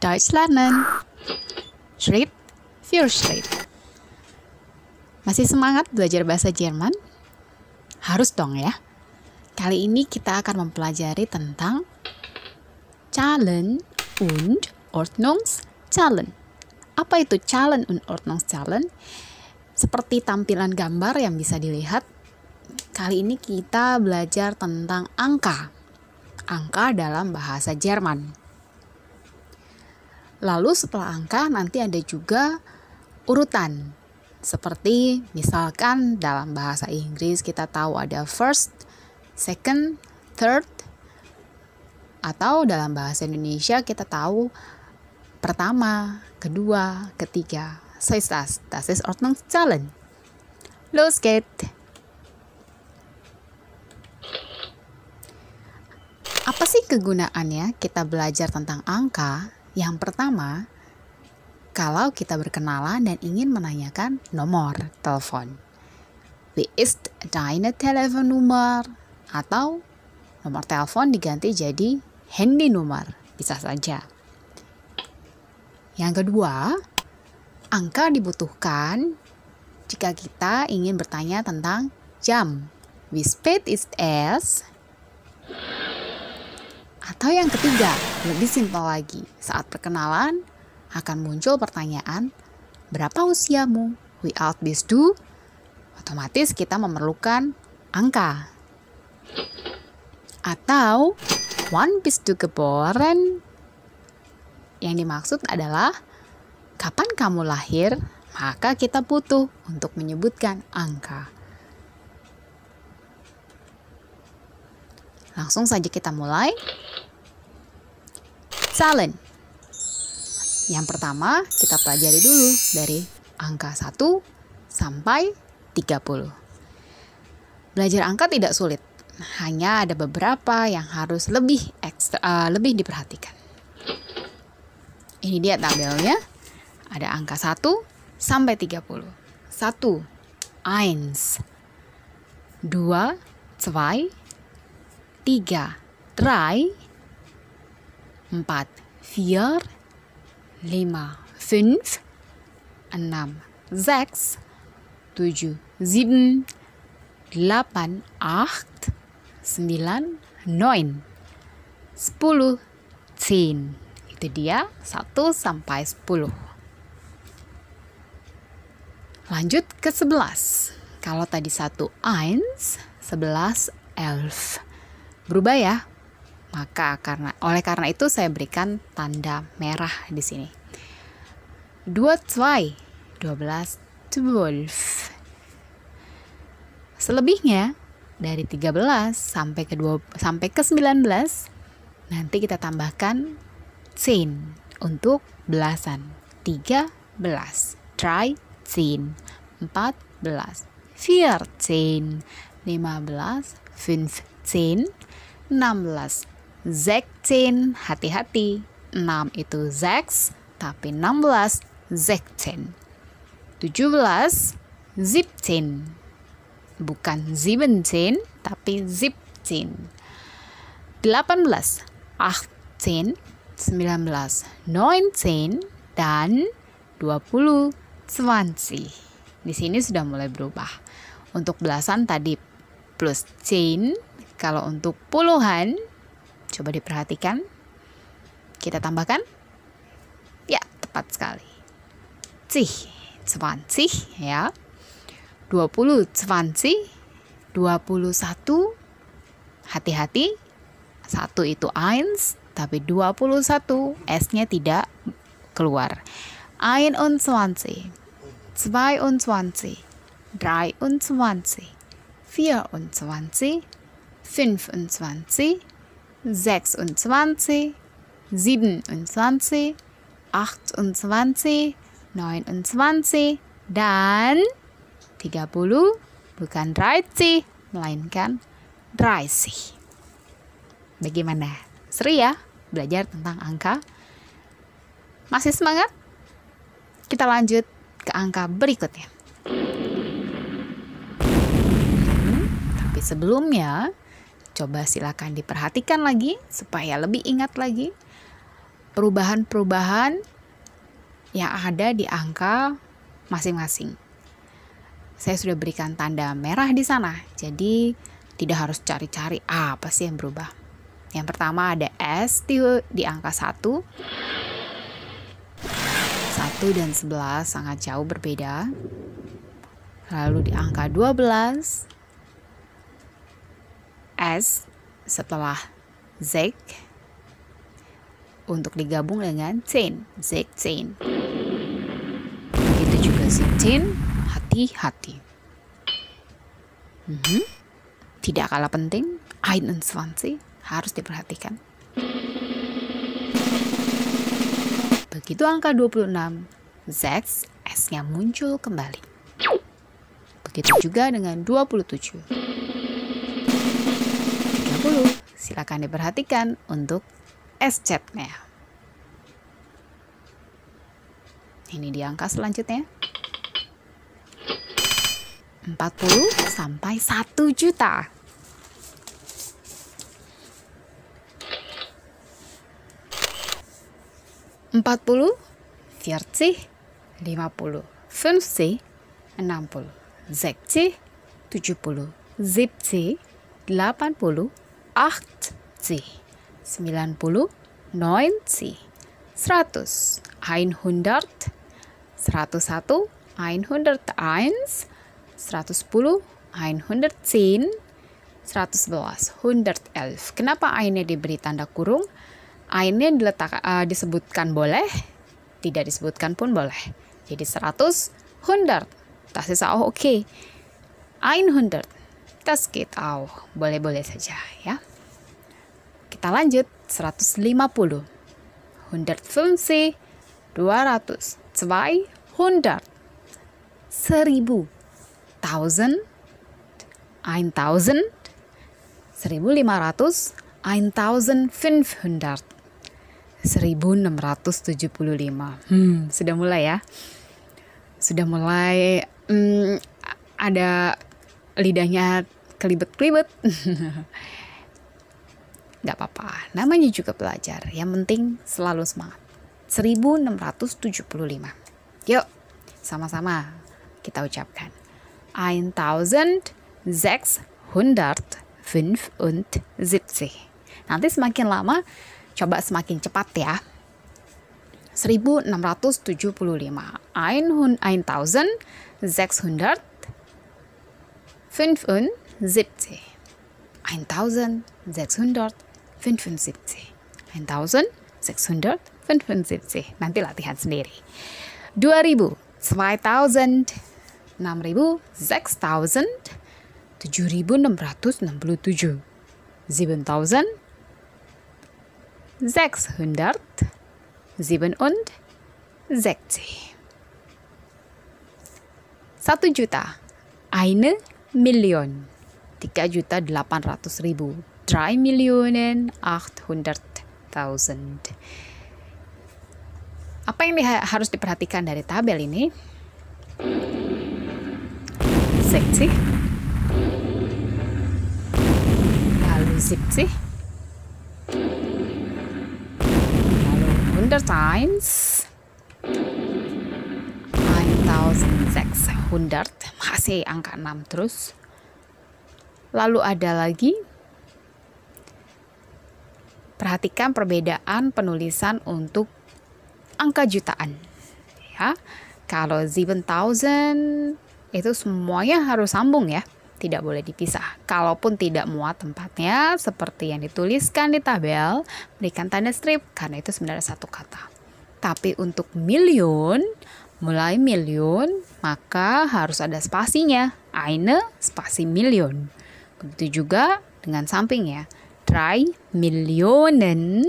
Deutsch lernen. Schritt für Schritt. Masih semangat belajar bahasa Jerman? Harus dong ya. Kali ini kita akan mempelajari tentang Zahlen und Ordnungszahlen. Apa itu Zahlen und Ordnungszahlen? Seperti tampilan gambar yang bisa dilihat, kali ini kita belajar tentang angka. Angka dalam bahasa Jerman. Lalu setelah angka nanti ada juga urutan. Seperti misalkan dalam bahasa Inggris kita tahu ada first, second, third. Atau dalam bahasa Indonesia kita tahu pertama, kedua, ketiga. So ist das. Das ist Ordnungszahlen. Los geht's. Apa sih kegunaannya kita belajar tentang angka? Yang pertama, kalau kita berkenalan dan ingin menanyakan nomor telepon. Wie ist deine Telefonnummer? Atau nomor telepon diganti jadi handynummer, bisa saja. Yang kedua, angka dibutuhkan jika kita ingin bertanya tentang jam. Wie spät ist es? Atau yang ketiga, lebih simpel lagi, saat perkenalan akan muncul pertanyaan, berapa usiamu? Wie alt bist du? Otomatis kita memerlukan angka. Atau, wann bist du geboren? Yang dimaksud adalah, kapan kamu lahir? Maka kita butuh untuk menyebutkan angka. Langsung saja kita mulai. Zahlen. Yang pertama kita pelajari dulu dari angka 1 sampai 30. Belajar angka tidak sulit. Hanya ada beberapa yang harus lebih diperhatikan. Ini dia tabelnya. Ada angka 1 sampai 30. 1, 1, 2, 2, 3, 3, 4, 4, 5, 5, 6, 6, 7, 7, 8, 8, 9, 9, 10, 10. Itu dia 1 sampai 10. Lanjut ke 11. Kalau tadi 1, 1, 11, 11. Berubah ya. Oleh karena itu saya berikan tanda merah di sini. 2, 2, 12, 12. Selebihnya dari 13 sampai ke 19 nanti kita tambahkan 10 untuk belasan. 13, 13, 14, 14, 15, 15, 16, 16, hati-hati, 6 itu 6, tapi 16, 16, 17, 17, bukan 17, tapi 17, 18, 18, 19, 19, dan 20, 20. Di sini sudah mulai berubah. Untuk belasan tadi plus 10, kalau untuk puluhan coba diperhatikan. Kita tambahkan. Ya, tepat sekali. 20 ya. 20, 20, 21. Hati-hati. 1 itu 1, tapi 21 S-nya tidak keluar. 21, 22, 23, 24, 25, 26, 27, 28, 29, dan 30, bukan 30, melainkan 30. Bagaimana? Seru ya belajar tentang angka? Masih semangat? Kita lanjut ke angka berikutnya. Tapi sebelumnya, coba silakan diperhatikan lagi supaya lebih ingat lagi. perubahan-perubahan yang ada di angka masing-masing. Saya sudah berikan tanda merah di sana, jadi tidak harus cari-cari apa sih yang berubah. Yang pertama ada S di angka 1. 1 dan 11 sangat jauh berbeda. Lalu di angka 12, S setelah Z untuk digabung dengan 10, Z10. Begitu juga 16, hati-hati. Tidak kalah penting, 21 harus diperhatikan. Begitu angka 26, Z, S-nya muncul kembali. Begitu juga dengan 27. 30, silakan diperhatikan untuk SZ-nya. Ini di angka selanjutnya. 40 sampai 1 juta. 40, 40, 50, 50, 60, 60, 70, 70, 80, 80, 90, 90, 100, 100, 101, 101, 110, 110, 111, 111. Kenapa ainnya diberi tanda kurung? Ainnya disebutkan boleh, tidak disebutkan pun boleh. Jadi 100, 100. Das ist auch okay. 100. Das geht auch. Boleh-boleh saja ya. Kita lanjut. 150. 150, 200, 200, 1000, 1000, 1000, 1500, 1500, 1675. Sudah mulai ya. Sudah mulai ada lidahnya kelibet-kelibet. Gak apa-apa, namanya juga belajar. Yang penting selalu semangat. 1675. Yuk, sama-sama kita ucapkan. 1675. Nanti semakin lama, coba semakin cepat ya. 1675. 1675. 1675. 1675. Nanti latihan sendiri. 2000, 2000, 6000, 6000, 7667, 7000, 600, 67. 1 juta. 1 million. 3.800.000. 3.800.000. Apa yang harus diperhatikan dari tabel ini? 60, lalu 70, lalu 100 times 9,600, masih angka 6 terus. Lalu ada lagi, perhatikan perbedaan penulisan untuk angka jutaan ya. Kalau 7,000 itu semuanya harus sambung ya, tidak boleh dipisah. Kalaupun tidak muat tempatnya seperti yang dituliskan di tabel, berikan tanda strip karena itu sebenarnya satu kata. Tapi untuk million, mulai million, maka harus ada spasinya. Eine spasi million. Begitu juga dengan sampingnya. 3 Millionen.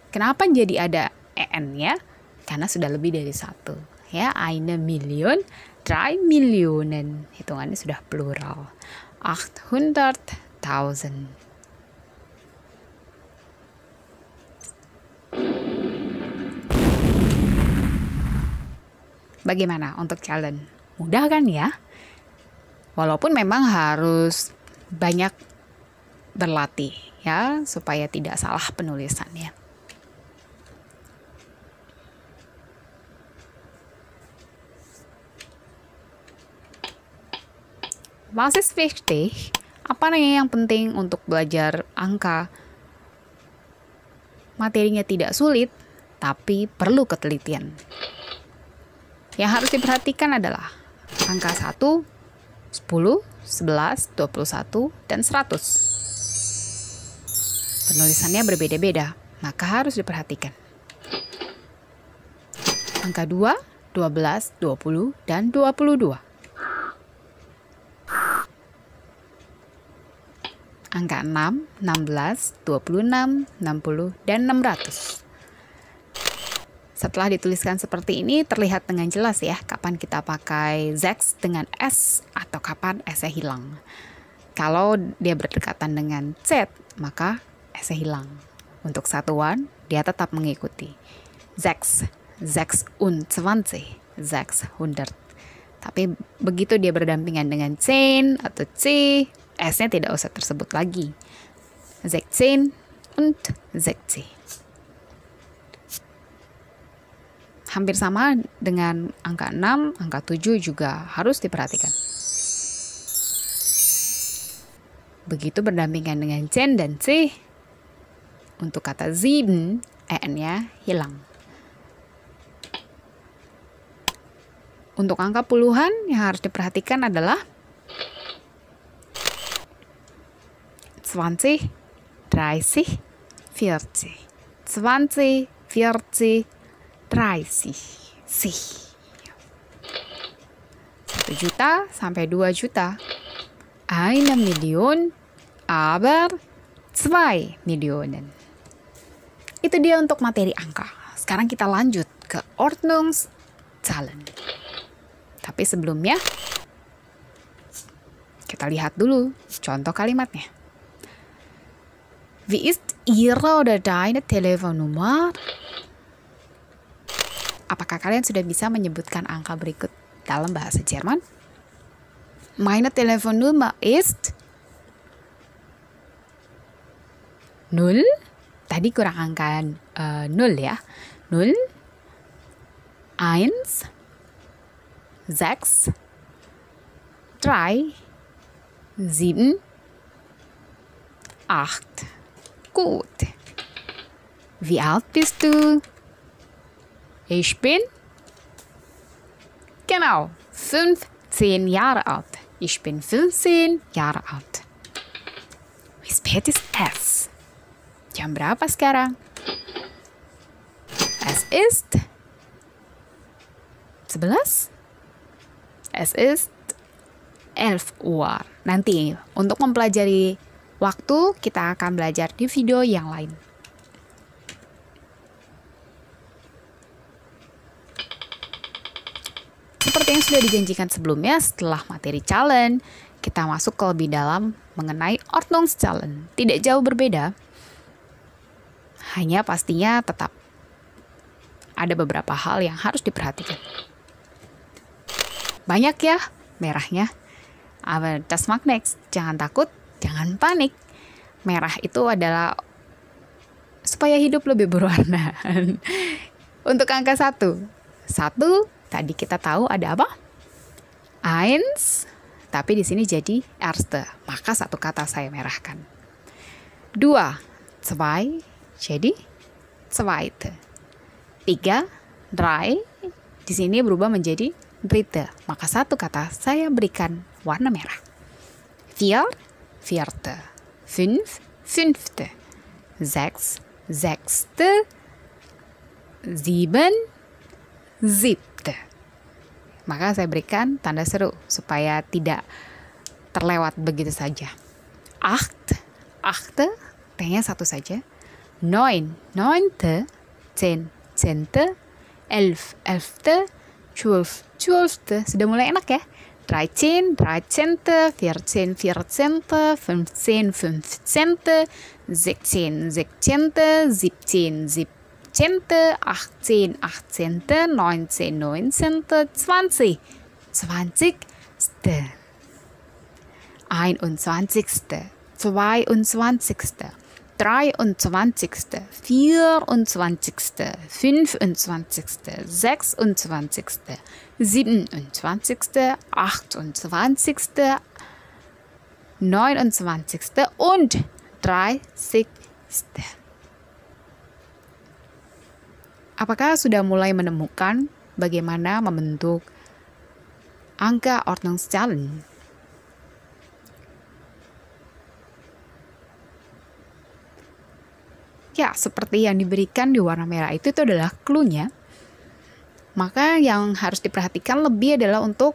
Kenapa jadi ada en ya? Karena sudah lebih dari satu. Ya, eine Million, 3 Millionen. Hitungannya sudah plural. 800.000. Bagaimana untuk challenge? Mudah kan ya? Walaupun memang harus banyak berlatih ya, supaya tidak salah penulisannya. Was ist wichtig? Apa yang penting untuk belajar angka? Materinya tidak sulit, tapi perlu ketelitian. Yang harus diperhatikan adalah angka 1, 10, 11, 21, dan 100. Penulisannya berbeda-beda, maka harus diperhatikan. Angka 2, 12, 20, dan 22. Angka 6, 16, 26, 60, dan 600. Setelah dituliskan seperti ini, terlihat dengan jelas ya kapan kita pakai Z dengan S atau kapan S-nya hilang. Kalau dia berdekatan dengan Z, maka S-nya hilang. Untuk satuan, dia tetap mengikuti. 6, 26, 600. Tapi begitu dia berdampingan dengan 10 atau C, S-nya tidak usah tersebut lagi. 16 und 16. Hampir sama dengan angka 6, angka 7 juga harus diperhatikan. Begitu berdampingan dengan 10 dan C, untuk kata 7, N-nya hilang. Untuk angka puluhan yang harus diperhatikan adalah 20, 30, 40. 20, 40, 30. 1 juta sampai 2 juta. 1 Million, aber 2 Millionen. Itu dia untuk materi angka. Sekarang kita lanjut ke Ordnungszahlen. Tapi sebelumnya, kita lihat dulu contoh kalimatnya. Wie ist Ihre oder deine Telefonnummer? Apakah kalian sudah bisa menyebutkan angka berikut dalam bahasa Jerman? Meine Telefonnummer ist 0. Tadi kurang angka 0 ya. 0, 1, 6, 3, 7, 8. Gut. Wie alt bist du? Ich bin genau 15 Jahre alt. Ich bin 15 Jahre alt. Wie spät ist es? Jam berapa sekarang? Es ist 11. Es ist 11 Uhr. Nanti untuk mempelajari waktu kita akan belajar di video yang lain. Seperti yang sudah dijanjikan sebelumnya, setelah materi challenge, kita masuk ke lebih dalam mengenai Ordnungszahlen. Tidak jauh berbeda. Hanya pastinya tetap ada beberapa hal yang harus diperhatikan. Banyak ya merahnya. Aber das macht nichts. Jangan takut, jangan panik. Merah itu adalah supaya hidup lebih berwarna. Untuk angka 1. 1 tadi kita tahu ada apa? Eins, tapi di sini jadi erste. Maka satu kata saya merahkan. 2, 2. Jadi zweite. 3, 3. Di sini berubah menjadi dritte. Maka satu kata saya berikan warna merah. 4, vierte. 5, fünfte. 6, sechste. 7, siebte. Maka saya berikan tanda seru supaya tidak terlewat begitu saja. 8, achte. T-nya satu saja. 9, neunte, 10, zehnte, 11, elfte, 12, zwölfte. Sudah mulai enak ya? 13, dreizehnte, 14, vierzehnte, 15, fünfzehnte, 16, sechzehnte, 17, siebzehnte, 18, achtzehnte, 19, neunzehnte, 20, zwanzigste, 21, 22, 23., 24., 25., 26., 27., 28., 29. und 30. Apakah sudah mulai menemukan bagaimana membentuk angka Ordnungszahlen? Ya, seperti yang diberikan di warna merah itu adalah clue-nya. Maka yang harus diperhatikan lebih adalah untuk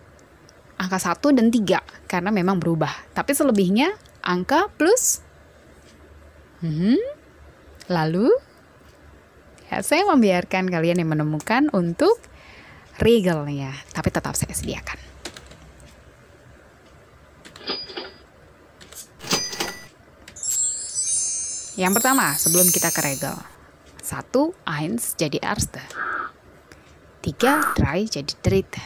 angka 1 dan 3, karena memang berubah. Tapi selebihnya, angka plus. Lalu, ya, saya membiarkan kalian yang menemukan untuk regelnya, tapi tetap saya sediakan. Yang pertama, sebelum kita ke regel. 1, eins jadi erste. 3, 3 jadi dritte.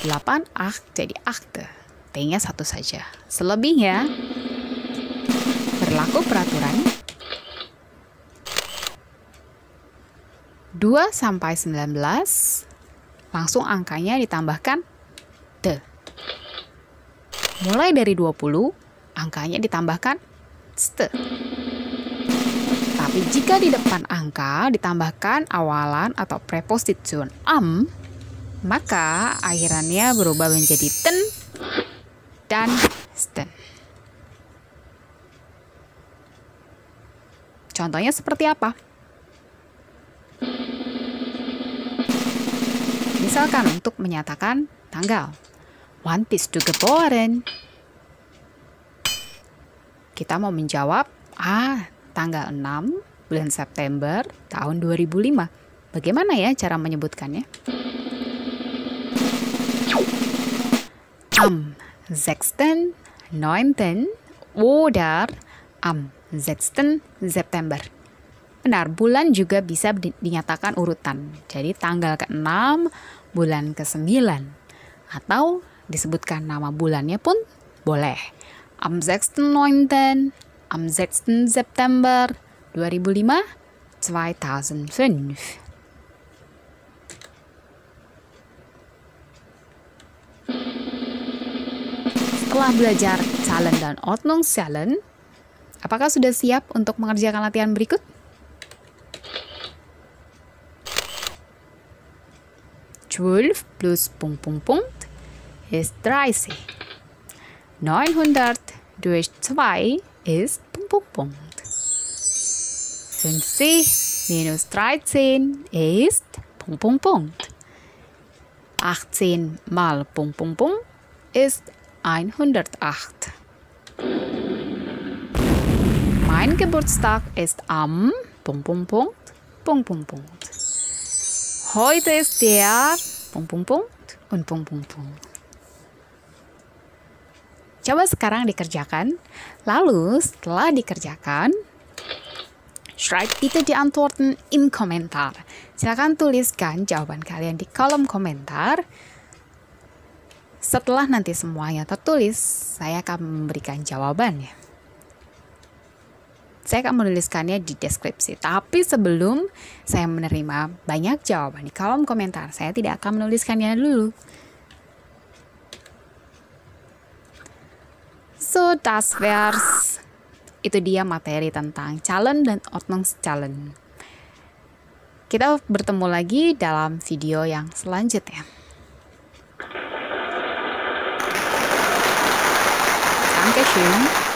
8, 8 jadi achte. T-nya 1 saja. Selebihnya, berlaku peraturan 2 sampai 19, langsung angkanya ditambahkan te. Mulai dari 20, angkanya ditambahkan ste. Tapi jika di depan angka ditambahkan awalan atau preposition am, maka akhirannya berubah menjadi ten dan sten. Contohnya seperti apa? Misalkan untuk menyatakan tanggal. Wann bist du geboren? Kita mau menjawab, tanggal 6 bulan September tahun 2005. Bagaimana ya cara menyebutkannya? Am 6., 9. oder am 6. September. Benar, bulan juga bisa dinyatakan urutan. Jadi tanggal ke-6, bulan ke-9. Atau disebutkan nama bulannya pun boleh. Am 6.9., am 6. September 2005, 2005. Setelah belajar Zahlen dan Ordnungszahlen, apakah sudah siap untuk mengerjakan latihan berikut? Zwölf plus ... ist 30. 900 durch 2 ist ... 50 minus 13 ist ... 18 mal ... ist 108. Mein Geburtstag ist am ... Heute ist der ... und ... Coba sekarang dikerjakan. Lalu setelah dikerjakan, schreibt bitte die Antworten im Kommentar. Silakan tuliskan jawaban kalian di kolom komentar. Setelah nanti semuanya tertulis, saya akan memberikan jawabannya. Saya akan menuliskannya di deskripsi. Tapi sebelum saya menerima banyak jawaban di kolom komentar, saya tidak akan menuliskannya dulu. So, das wär's. Itu dia materi tentang Zahlen dan Ordnungszahlen. Kita bertemu lagi dalam video yang selanjutnya. Dankeschön.